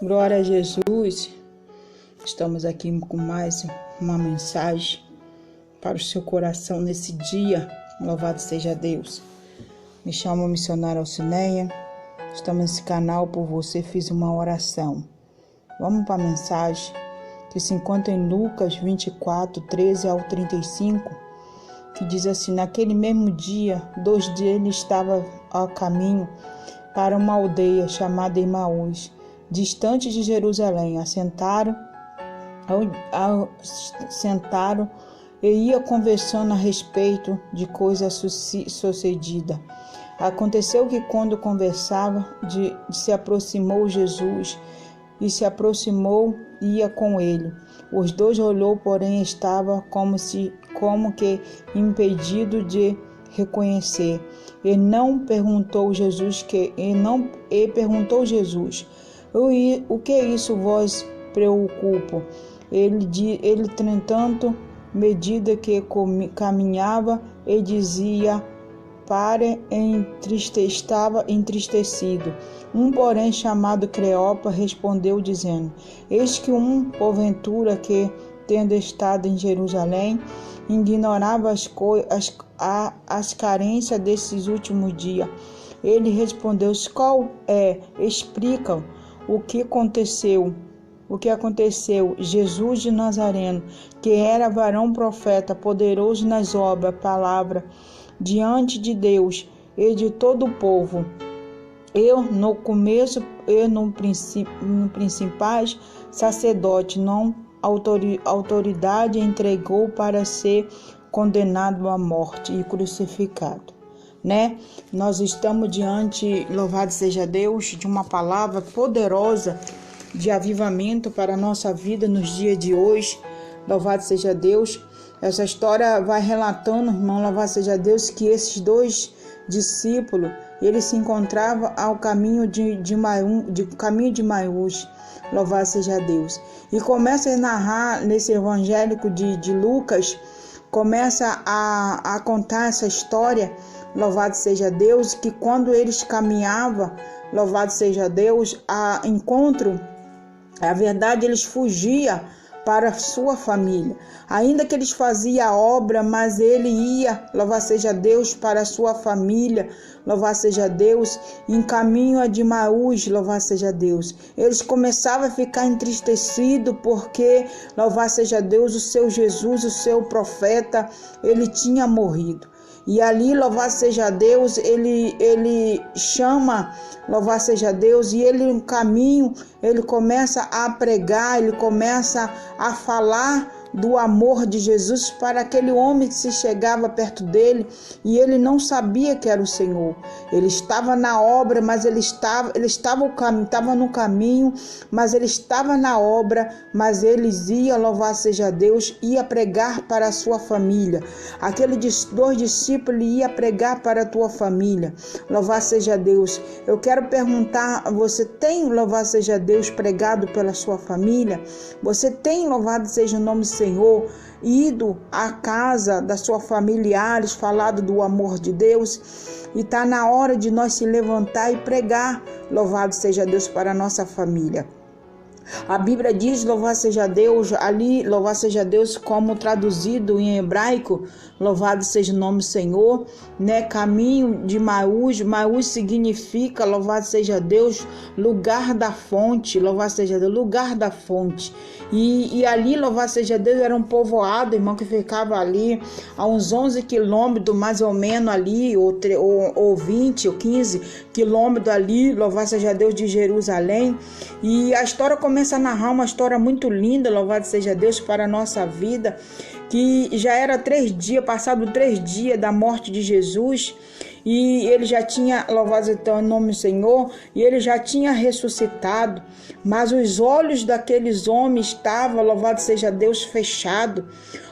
Glória a Jesus. Estamos aqui com mais uma mensagem para o seu coração nesse dia. Louvado seja Deus. Me chamo missionária Alcineia. Estamos nesse canal por você. Fiz uma oração. Vamos para a mensagem que se encontra em Lucas 24, 13 ao 35, que diz assim: naquele mesmo dia, 2 deles estavam ao caminho para uma aldeia chamada Emaús, distante de Jerusalém. Assentaram e ia conversando a respeito de coisa sucedida. Aconteceu que quando conversava, se aproximou Jesus e se aproximou ia com ele. Os dois olhou, porém estava como que impedido de reconhecer. E perguntou Jesus: o que isso vos preocupa? Ele entretanto, medida que caminhava, e dizia: estava entristecido. Porém, chamado Cleopa, respondeu, dizendo: eis que porventura que, tendo estado em Jerusalém, ignorava as carências desses últimos dias. Ele respondeu: qual é? Explicam o que aconteceu. Jesus de Nazareno, que era varão profeta, poderoso nas obras, palavra, diante de Deus e de todo o povo. No principais sacerdote, não autoridade, entregou para ser condenado à morte e crucificado. Nós estamos diante, louvado seja Deus, de uma palavra poderosa de avivamento para a nossa vida nos dias de hoje. Louvado seja Deus. Essa história vai relatando, irmão, louvado seja Deus, que esses 2 discípulos, eles se encontravam ao caminho de Emaús. Louvado seja Deus. E começa a narrar nesse evangélico de Lucas, começa a contar essa história, louvado seja Deus, que quando eles caminhavam, louvado seja Deus, a verdade, eles fugiam para a sua família. Ainda que eles faziam a obra, mas ele ia, louvado seja Deus, para a sua família, louvado seja Deus, em caminho a de Emaús, louvado seja Deus. Eles começavam a ficar entristecidos porque, louvado seja Deus, o seu Jesus, o seu profeta, ele tinha morrido. E ali, louvado seja Deus, ele chama, louvado seja Deus, e ele no caminho, ele começa a pregar, ele começa a falar do amor de Jesus para aquele homem que se chegava perto dele, e ele não sabia que era o Senhor. Ele estava na obra, mas ele estava no caminho, mas ele estava na obra, mas eles iam, louvado seja Deus, ia pregar para a sua família. Aqueles 2 discípulos ia pregar para a tua família. Louvado seja Deus. Eu quero perguntar, você tem, louvado seja Deus, pregado pela sua família? Você tem, louvado seja o nome do Senhor, ido à casa da sua familiares, falado do amor de Deus? E está na hora de nós se levantar e pregar, louvado seja Deus, para a nossa família. A Bíblia diz, louvado seja Deus, ali, louvado seja Deus, como traduzido em hebraico, louvado seja o nome do Senhor, caminho de Emaús. Emaús significa, louvado seja Deus, lugar da fonte, louvado seja Deus, lugar da fonte. E ali, louvado seja Deus, era um povoado, irmão, que ficava ali a uns 11 quilômetros, mais ou menos ali, ou 20 ou 15 quilômetros ali, louvado seja Deus, de Jerusalém. E a história começa a narrar uma história muito linda, louvado seja Deus, para a nossa vida, que já era 3 dias, passado 3 dias da morte de Jesus, e ele já tinha, louvado seja o nome do Senhor, e ele já tinha ressuscitado, mas os olhos daqueles homens estavam, louvado seja Deus, fechados.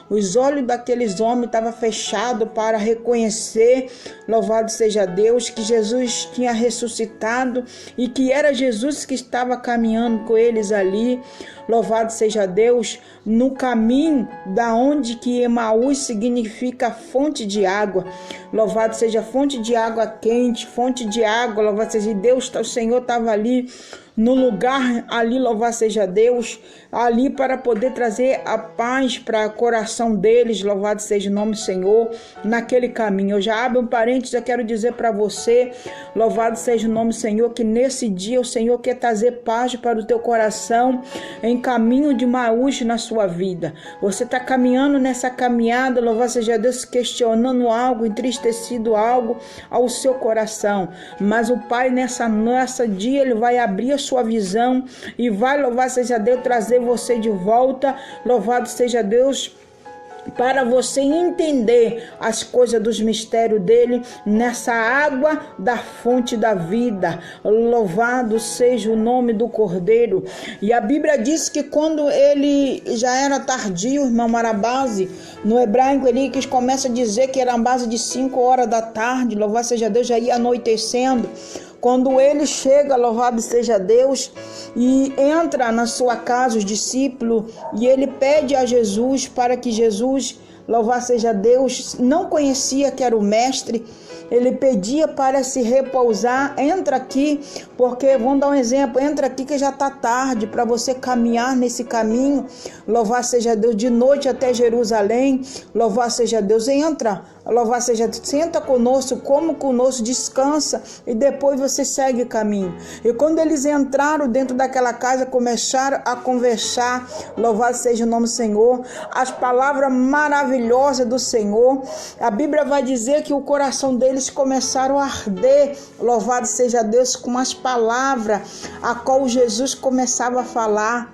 Os olhos daqueles homens estavam fechados para reconhecer, louvado seja Deus, que Jesus tinha ressuscitado e que era Jesus que estava caminhando com eles ali, louvado seja Deus, no caminho da onde que Emaús significa fonte de água. Louvado seja fonte de água quente, fonte de água, louvado seja Deus, o Senhor estava ali no lugar ali, louvado seja Deus, ali para poder trazer a paz para o coração deles, louvado seja o nome do Senhor, naquele caminho. Eu já abro um parênteses, eu quero dizer para você, louvado seja o nome do Senhor, que nesse dia o Senhor quer trazer paz para o teu coração, em caminho de Emaús na sua vida. Você está caminhando nessa caminhada, louvado seja Deus, questionando algo, entristecido algo ao seu coração, mas o Pai nessa dia Ele vai abrir a sua visão e vai, louvado seja Deus, trazer você de volta, louvado seja Deus, para você entender as coisas dos mistérios dele nessa água da fonte da vida. Louvado seja o nome do Cordeiro. E a Bíblia diz que quando ele já era tardio, irmão Marabase, no hebraico ele que começa a dizer que era a base de 5 horas da tarde, louvado seja Deus, já ia anoitecendo. Quando ele chega, louvado seja Deus, e entra na sua casa, os discípulos, e ele pede a Jesus para que Jesus, louvado seja Deus, não conhecia que era o mestre, ele pedia para se repousar. Entra aqui, porque, vamos dar um exemplo, entra aqui que já está tarde, para você caminhar nesse caminho, louvado seja Deus, de noite até Jerusalém, louvado seja Deus, entra, louvado seja Deus, senta conosco, come conosco, descansa, e depois você segue o caminho. E quando eles entraram dentro daquela casa, começaram a conversar, louvado seja o nome do Senhor, as palavras maravilhosas do Senhor, a Bíblia vai dizer que o coração deles começaram a arder, louvado seja Deus, com as palavras a qual Jesus começava a falar.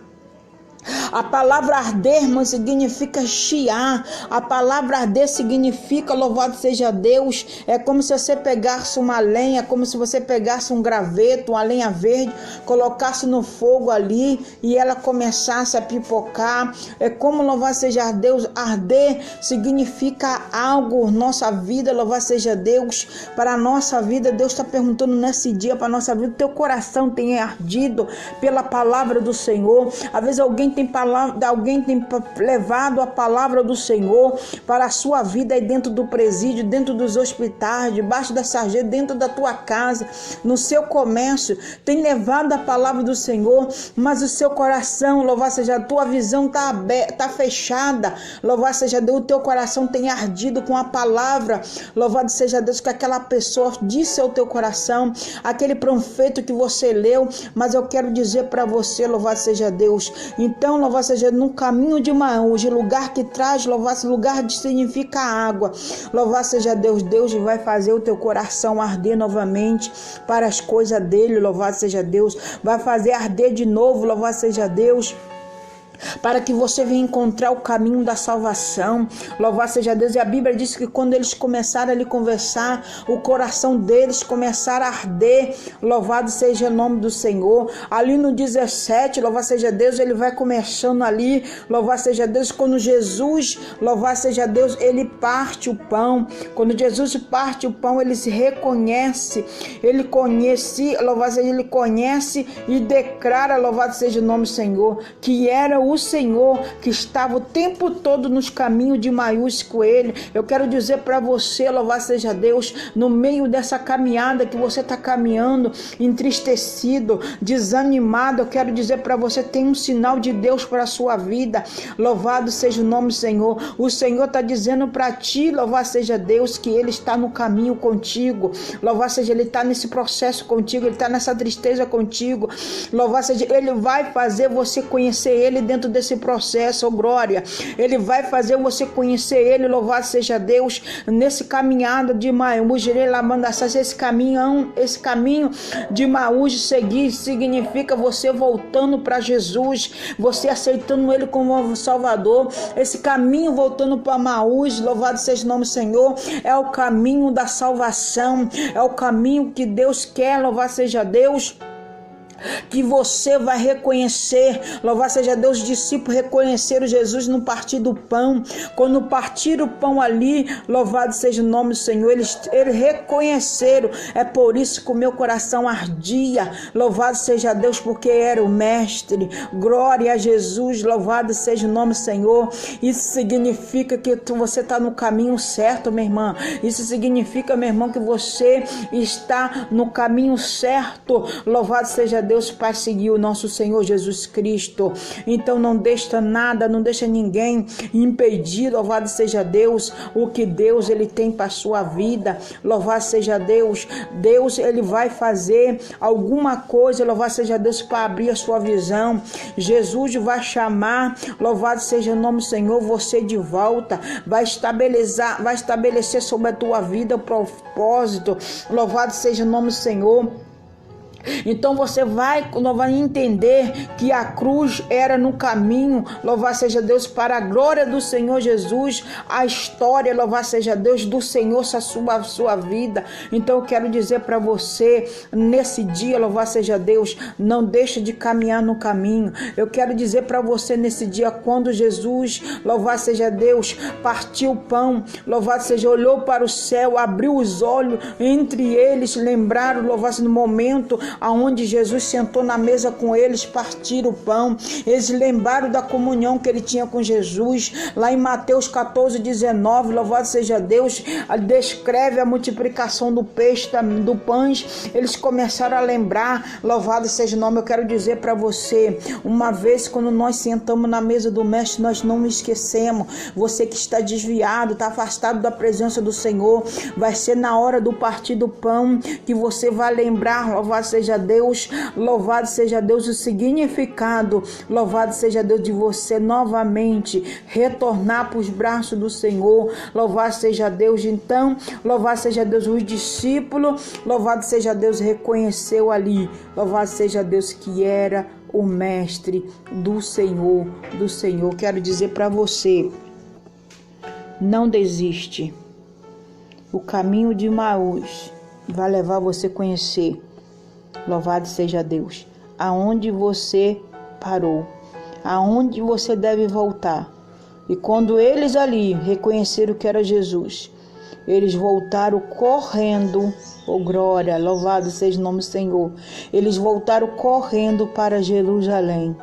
A palavra arder, irmão, significa chiar. A palavra arder significa, louvado seja Deus, é como se você pegasse uma lenha, como se você pegasse um graveto, uma lenha verde, colocasse no fogo ali e ela começasse a pipocar. É como, louvado seja Deus, arder significa algo, nossa vida, louvado seja Deus, para a nossa vida. Deus está perguntando nesse dia para a nossa vida, teu coração tem ardido pela palavra do Senhor? Às vezes alguém tem levado a palavra do Senhor para a sua vida aí dentro do presídio, dentro dos hospitais, debaixo da sarjeta, dentro da tua casa, no seu comércio, tem levado a palavra do Senhor, mas o seu coração, louvado seja, a tua visão está fechada, louvado seja Deus, o teu coração tem ardido com a palavra, louvado seja Deus, que aquela pessoa disse ao teu coração, aquele profeta que você leu, mas eu quero dizer para você, louvado seja Deus, então, louvado seja no caminho de Emaús, lugar que traz, louvado seja, lugar significa água, louvado seja Deus, Deus vai fazer o teu coração arder novamente para as coisas dele, louvado seja Deus, vai fazer arder de novo, louvado seja Deus, para que você venha encontrar o caminho da salvação, louvado seja Deus. E a Bíblia diz que quando eles começaram a lhe conversar, o coração deles começaram a arder, louvado seja o nome do Senhor. Ali no 17, louvado seja Deus, ele vai começando ali, louvado seja Deus, quando Jesus, louvado seja Deus, ele parte o pão. Quando Jesus parte o pão, ele se reconhece, ele conhece, louvado seja, ele conhece e declara, louvado seja o nome do Senhor, que era o Senhor que estava o tempo todo nos caminhos de Emaús com ele. Eu quero dizer para você, louvado seja Deus, no meio dessa caminhada que você está caminhando, entristecido, desanimado, eu quero dizer para você, tem um sinal de Deus para a sua vida, louvado seja o nome do Senhor. O Senhor está dizendo para ti, louvado seja Deus, que ele está no caminho contigo, louvado seja, ele está nesse processo contigo, ele está nessa tristeza contigo, louvado seja, ele vai fazer você conhecer ele dentro desse processo, oh glória, ele vai fazer você conhecer ele, louvado seja Deus, nesse caminhada de Emaús, esse caminho de Emaús seguir, significa você voltando para Jesus, você aceitando ele como Salvador. Esse caminho voltando para Emaús, louvado seja o nome do Senhor, é o caminho da salvação, é o caminho que Deus quer, louvado seja Deus, que você vai reconhecer, louvado seja Deus, os discípulos reconheceram Jesus no partir do pão, quando partiram o pão ali, louvado seja o nome do Senhor, eles reconheceram, é por isso que o meu coração ardia, louvado seja Deus, porque era o mestre, glória a Jesus, louvado seja o nome do Senhor. Isso significa que você está no caminho certo, minha irmã, isso significa, meu irmão, que você está no caminho certo, louvado seja Deus, para seguir o nosso Senhor Jesus Cristo. Então não deixa nada, não deixa ninguém impedir, louvado seja Deus, o que Deus ele tem para a sua vida. Louvado seja Deus. Deus ele vai fazer alguma coisa, louvado seja Deus, para abrir a sua visão. Jesus vai chamar, louvado seja o nome do Senhor, você de volta, vai estabelecer sobre a tua vida o propósito. Louvado seja o nome do Senhor. Então você vai entender que a cruz era no caminho, louvado seja Deus, para a glória do Senhor Jesus, a história, louvado seja Deus, do Senhor a sua vida. Então eu quero dizer para você, nesse dia, louvado seja Deus, não deixe de caminhar no caminho. Eu quero dizer para você nesse dia, quando Jesus, louvado seja Deus, partiu o pão, louvado seja, olhou para o céu, abriu os olhos, entre eles lembraram, louvado seja, no momento aonde Jesus sentou na mesa com eles, partiram o pão, eles lembraram da comunhão que ele tinha com Jesus. Lá em Mateus 14:19, louvado seja Deus, descreve a multiplicação do peixe, do pães. Eles começaram a lembrar, louvado seja o nome. Eu quero dizer para você, uma vez quando nós sentamos na mesa do mestre, nós não esquecemos. Você que está desviado, está afastado da presença do Senhor, vai ser na hora do partir do pão que você vai lembrar, louvado seja Deus, louvado seja Deus, o significado, louvado seja Deus, de você novamente retornar para os braços do Senhor. Louvado seja Deus. Então, louvado seja Deus, os discípulos, louvado seja Deus, reconheceu ali, louvado seja Deus, que era o mestre do Senhor, Quero dizer para você, não desiste. O caminho de Emaús vai levar você a conhecer, louvado seja Deus, aonde você parou, aonde você deve voltar. E quando eles ali reconheceram que era Jesus, eles voltaram correndo, oh glória, louvado seja o nome do Senhor. Eles voltaram correndo para Jerusalém.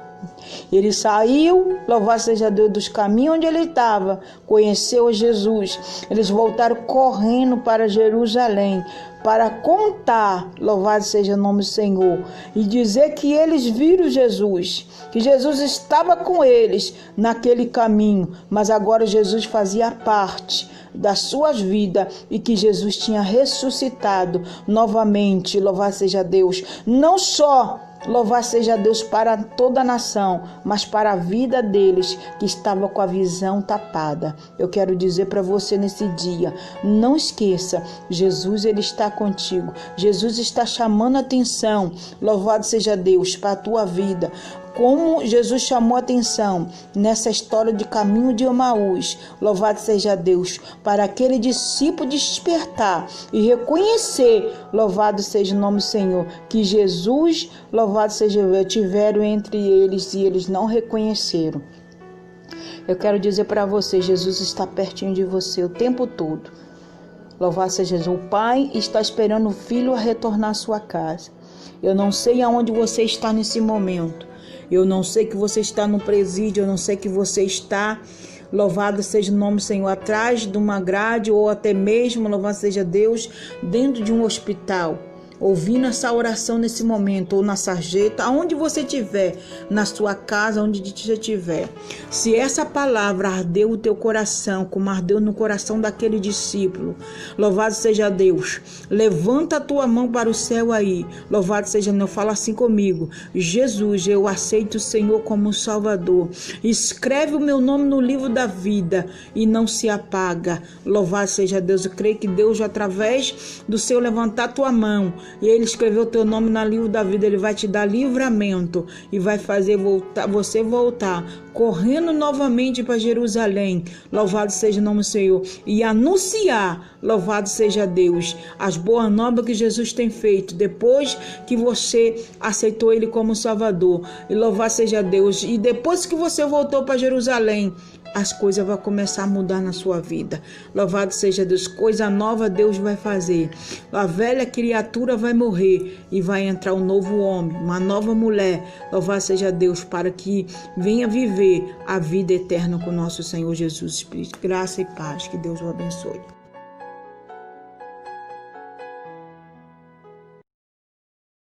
Ele saiu, louvado seja Deus, dos caminhos onde ele estava, conheceu Jesus. Eles voltaram correndo para Jerusalém para contar, louvado seja o nome do Senhor, e dizer que eles viram Jesus, que Jesus estava com eles naquele caminho, mas agora Jesus fazia parte das suas vidas e que Jesus tinha ressuscitado novamente, louvado seja Deus, não só louvado seja Deus para toda a nação, mas para a vida deles que estava com a visão tapada. Eu quero dizer para você nesse dia, não esqueça, Jesus ele está contigo. Jesus está chamando a atenção, louvado seja Deus, para a tua vida. Como Jesus chamou a atenção nessa história de caminho de Emaús, louvado seja Deus, para aquele discípulo despertar e reconhecer, louvado seja o nome do Senhor, que Jesus, louvado seja Deus, tiveram entre eles e eles não reconheceram. Eu quero dizer para você, Jesus está pertinho de você o tempo todo. Louvado seja Jesus. O Pai está esperando o Filho a retornar à sua casa. Eu não sei aonde você está nesse momento. Eu não sei que você está no presídio, eu não sei que você está, louvado seja o nome do Senhor, atrás de uma grade ou até mesmo, louvado seja Deus, dentro de um hospital, ouvindo essa oração nesse momento, ou na sarjeta, aonde você estiver, na sua casa, onde você estiver. Se essa palavra ardeu o teu coração, como ardeu no coração daquele discípulo, louvado seja Deus, levanta a tua mão para o céu aí, louvado seja Deus, fala assim comigo: Jesus, eu aceito o Senhor como Salvador, escreve o meu nome no livro da vida e não se apaga. Louvado seja Deus. Eu creio que Deus, através do seu levantar a tua mão, e ele escreveu o teu nome no livro da vida, ele vai te dar livramento e vai fazer você voltar correndo novamente para Jerusalém, louvado seja o nome do Senhor, e anunciar, louvado seja Deus, as boas novas que Jesus tem feito depois que você aceitou ele como Salvador, e louvado seja Deus. E depois que você voltou para Jerusalém, as coisas vão começar a mudar na sua vida. Louvado seja Deus, coisa nova Deus vai fazer. A velha criatura vai morrer e vai entrar um novo homem, uma nova mulher. Louvado seja Deus, para que venha viver a vida eterna com nosso Senhor Jesus. Graça e paz, que Deus o abençoe.